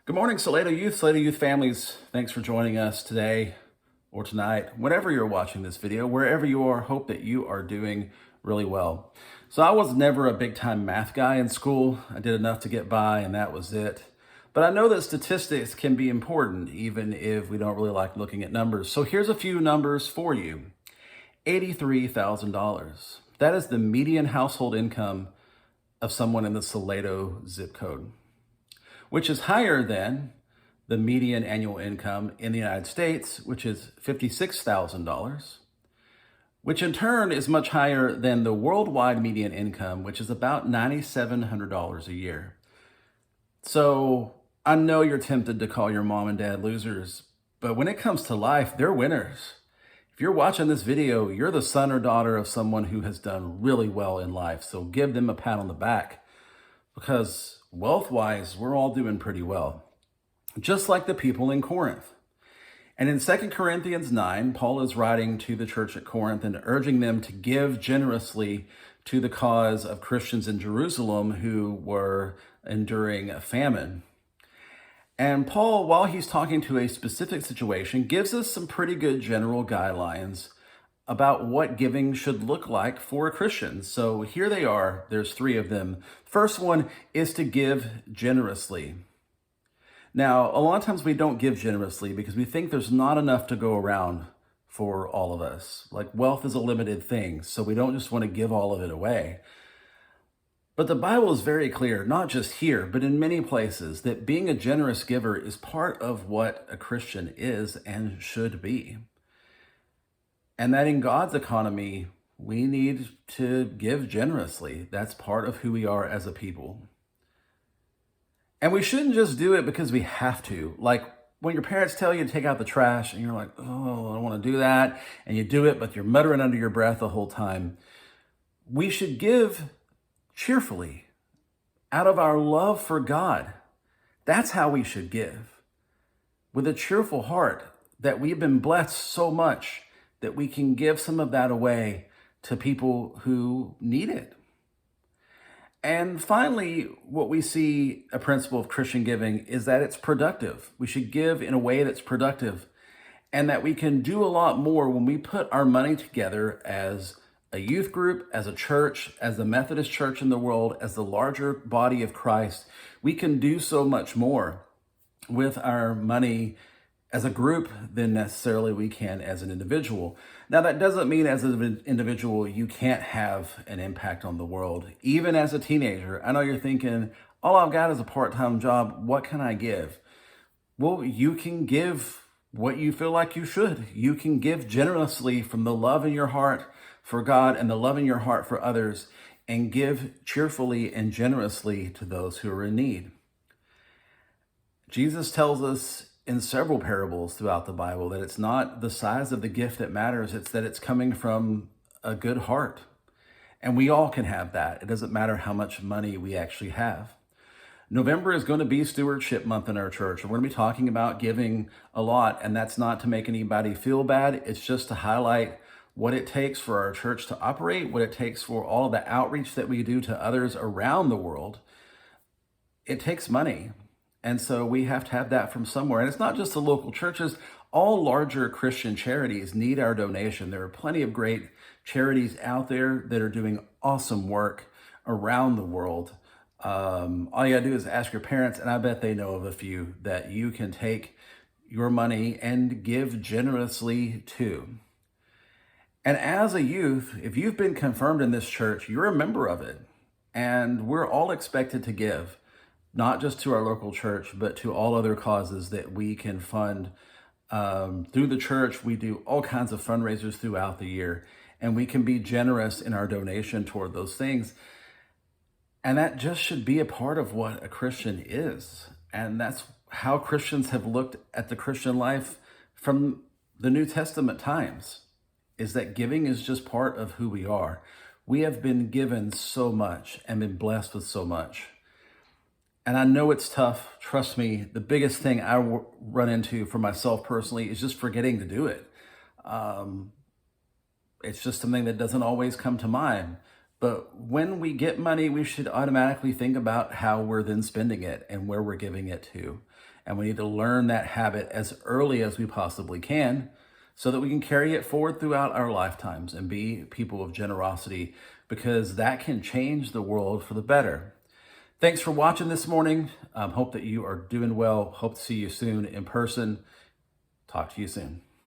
Good morning, Salado Youth families. Thanks for joining us today or tonight, whenever you're watching this video, wherever you are. Hope that you are doing really well. So I was never a big time math guy in school. I did enough to get by and that was it. But I know that statistics can be important even if we don't really like looking at numbers. So here's a few numbers for you. $83,000. That is the median household income of someone in the Salado zip code, which is higher than the median annual income in the United States, which is $56,000, which in turn is much higher than the worldwide median income, which is about $9,700 a year. So I know you're tempted to call your mom and dad losers, but when it comes to life, they're winners. If you're watching this video, you're the son or daughter of someone who has done really well in life. So give them a pat on the back, because wealth-wise, we're all doing pretty well, just like the people in Corinth. And in 2 Corinthians 9, Paul is writing to the church at Corinth and urging them to give generously to the cause of Christians in Jerusalem who were enduring a famine. And Paul, while he's talking to a specific situation, gives us some pretty good general guidelines about what giving should look like for a Christian. So here they are. There's three of them. First one is to give generously. Now, a lot of times we don't give generously because we think there's not enough to go around for all of us. Like, wealth is a limited thing, so we don't just want to give all of it away. But the Bible is very clear, not just here, but in many places, that being a generous giver is part of what a Christian is and should be. And that in God's economy, we need to give generously. That's part of who we are as a people. And we shouldn't just do it because we have to. Like when your parents tell you to take out the trash and you're like, oh, I don't want to do that. And you do it, but you're muttering under your breath the whole time. We should give cheerfully out of our love for God. That's how we should give. With a cheerful heart that we've been blessed so much that we can give some of that away to people who need it. And finally, what we see a principle of Christian giving is that it's productive. We should give in a way that's productive, and that we can do a lot more when we put our money together as a youth group, as a church, as the Methodist church in the world, as the larger body of Christ. We can do so much more with our money as a group than necessarily we can as an individual. Now, that doesn't mean as an individual you can't have an impact on the world. Even as a teenager, I know you're thinking, all I've got is a part-time job. What can I give? Well, you can give what you feel like you should. You can give generously from the love in your heart for God and the love in your heart for others, and give cheerfully and generously to those who are in need. Jesus tells us in several parables throughout the Bible that it's not the size of the gift that matters, it's that it's coming from a good heart. And we all can have that. It doesn't matter how much money we actually have. November is going to be Stewardship Month in our church. We're going to be talking about giving a lot, and that's not to make anybody feel bad. It's just to highlight what it takes for our church to operate, what it takes for all of the outreach that we do to others around the world. It takes money. And so we have to have that from somewhere. And it's not just the local churches. All larger Christian charities need our donation. There are plenty of great charities out there that are doing awesome work around the world. All you gotta do is ask your parents, and I bet they know of a few that you can take your money and give generously to. And as a youth, if you've been confirmed in this church, you're a member of it. And we're all expected to give, not just to our local church, but to all other causes that we can fund through the church. We do all kinds of fundraisers throughout the year, and we can be generous in our donation toward those things. And that just should be a part of what a Christian is. And that's how Christians have looked at the Christian life from the New Testament times, is that giving is just part of who we are. We have been given so much and been blessed with so much. And I know it's tough. Trust me, the biggest thing I run into for myself personally is just forgetting to do it. It's just something that doesn't always come to mind. But when we get money, we should automatically think about how we're then spending it and where we're giving it to. And we need to learn that habit as early as we possibly can so that we can carry it forward throughout our lifetimes and be people of generosity, because that can change the world for the better. Thanks for watching this morning. Hope that you are doing well. Hope to see you soon in person. Talk to you soon.